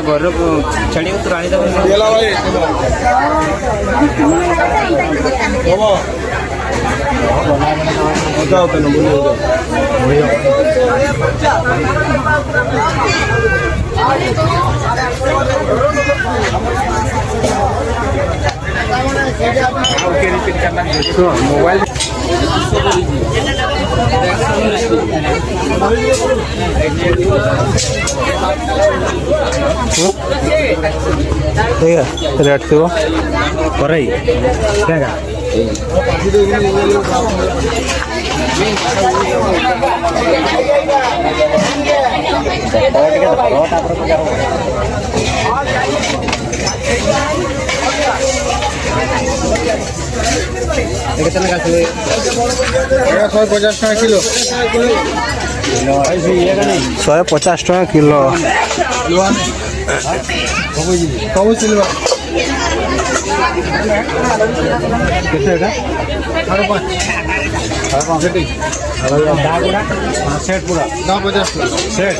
गोर छड़ी उतरानी तो मोबाइल रेट थी वो क्या कितना का 150 টাকা কিলো 150 টাকা কিলো কবু সিলবা কেতে এটা 5.5 সেট পুরা 50 সেট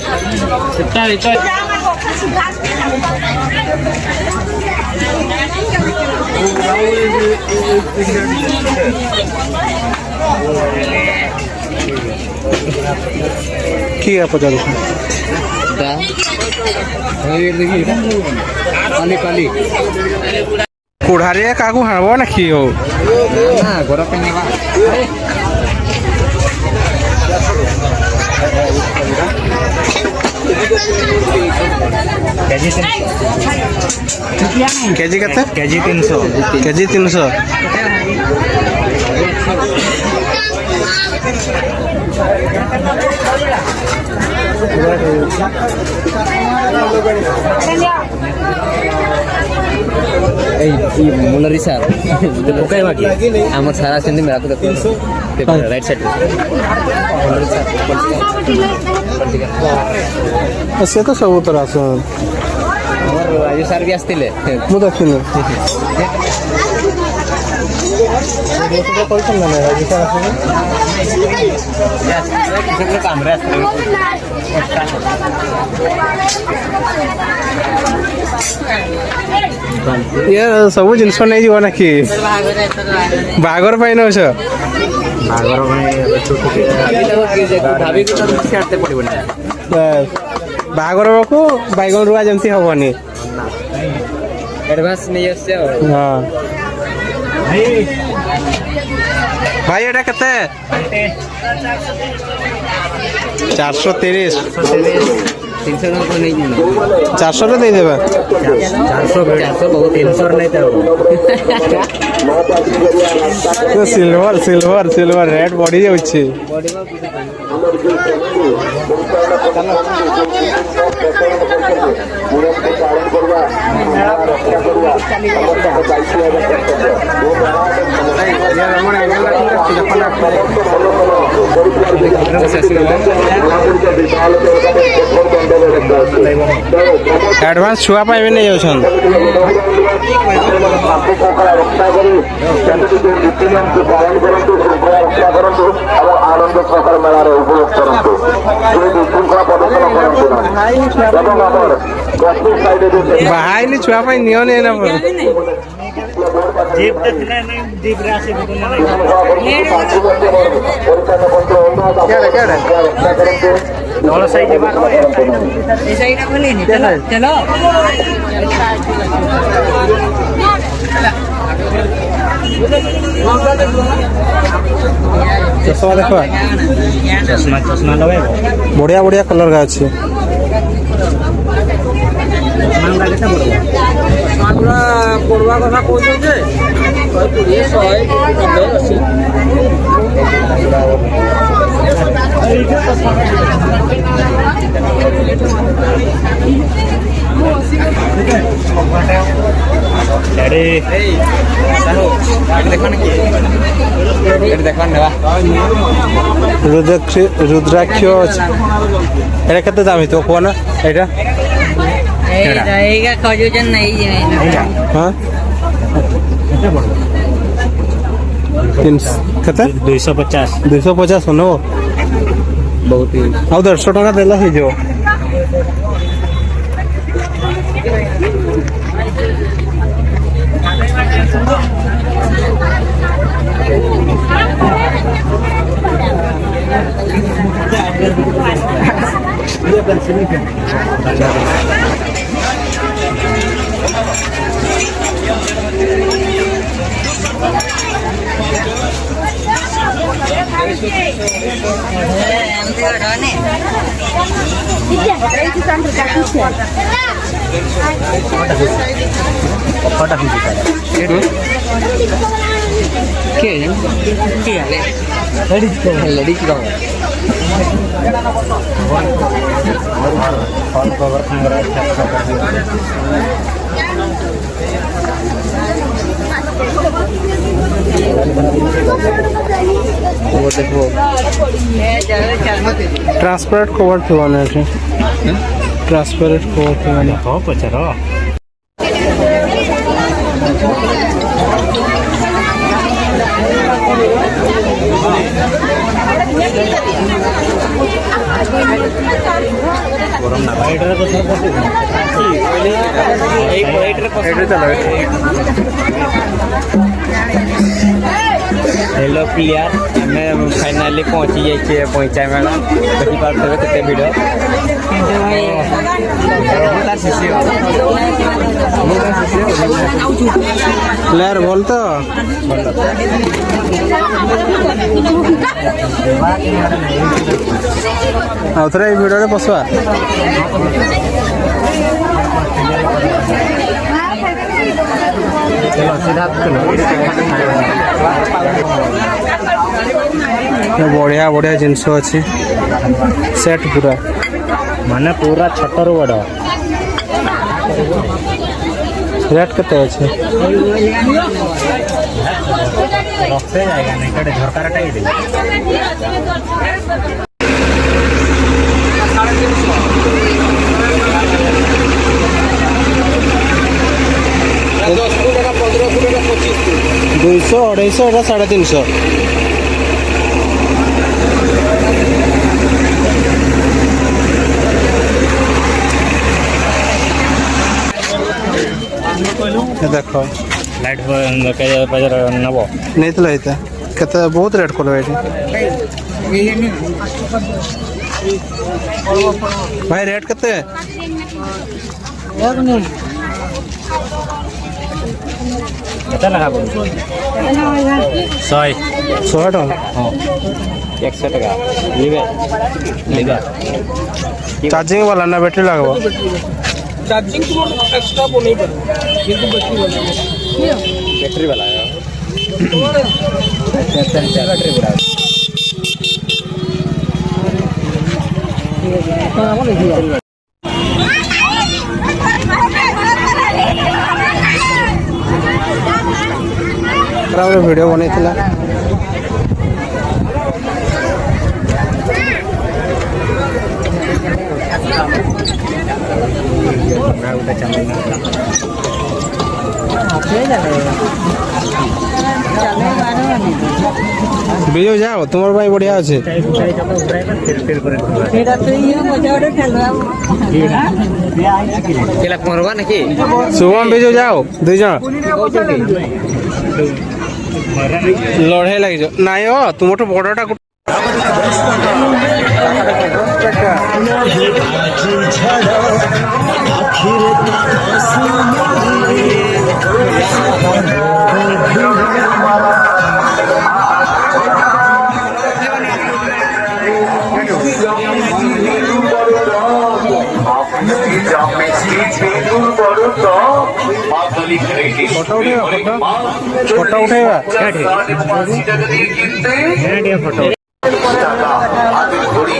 এটা কি পচার কুড়ারে কাকু হারব না কি হো না গোরা পেনে বা কেজি কেতে केजी 300 কেজি 300 मुलरी सर ओके बाकी आमर सारा सेंदी मेरा को देखो राइट साइड से तो सब तरह से और राजू सर भी आस्तिले मु देखिन देखो कोई कम ना राजू सर आसे काम रे ये सब जिनस नहीं जीव ना कि बागर पाई न छ बागर भाभी को तो छाड़ते पड़िबो ना बागर को बैगन रुआ जमती हबनी एडवांस नहीं आसे हां भाई एटा कते 430 300 को नहीं 400 दे देबा 400 बहुत 300 नहीं तो सिल्वर रेट बढ़ी जाउछि एडवांस छुआ पाइबे नहीं जाउछन बाहाइली छुआ पाइ नियो ने ना जीप तो थिले नहीं जीप राशि को नहीं क्या दोनों सही जमा करो ऐसा ही ना बोले नहीं चलो चलो चश्मा देखो चश्मा लगे बढ़िया बढ़िया कलर का अच्छे पड़वा कथा कहूँ जे 120 190 80 रुद्राक्ष এটা কত দাম হইতো কোন না এটা এইটা খজুজন নাই হ্যাঁ কেତେ 250 ନେବ ବହୁତ ହି ଆଉ 150 ଟଙ୍କା ଦେଲେ ହେଇଯିବ ट्रांसपेरेंट कवर थे वाला है ट्रांसपेरेंट कवर थे वाला हो पचरो गरम ना एटर को सर पति एटर चलो हेलो प्लेयर मैं फाइनली पहुंची जाइए पहुंचा मेला देखी पार्थे केते भिड़ प्लेयर बोल तो आउथरे भिडियो रे बसवा बढ़िया बढ़िया जिनस अच्छी सेट पूरा माने पूरा छोटर बड़ रेट केते अच्छे रखे जाएगा नहीं कटे झरकार टाइट 200 250 এটা 350 देखो लाइट बजार नब नहीं तो लेते केते बहुत रेट कर भाई रेट केते केते लगा 100 टका हां 100 टका लेबे चार्जिंग वाला ना बैटरी लगाबो चार्जिंग तो एक्स्ट्रा वो नहीं पर किंतु बैटरी वाला है बैटरी वाला वीडियो बनी थी बिजू जाओ तुम्हार भाई बढ़िया अच्छे शुभम बिजू जाओ दुई जन लड़े लगे नाई हो तुम तो बड़टा फोटो उठेगा फोटो টাকা, হাতের ঘড়ি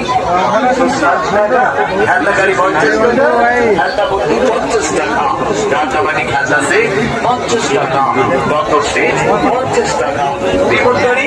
50 টাকা, খেলনা গাড়ি 50 টাকা, খেলনা বন্ধু 50 টাকা, রান্নাবাড়ি খেলনা সেট 50 টাকা, দত্তক সেট 50 টাকা, রিমোট গাড়ি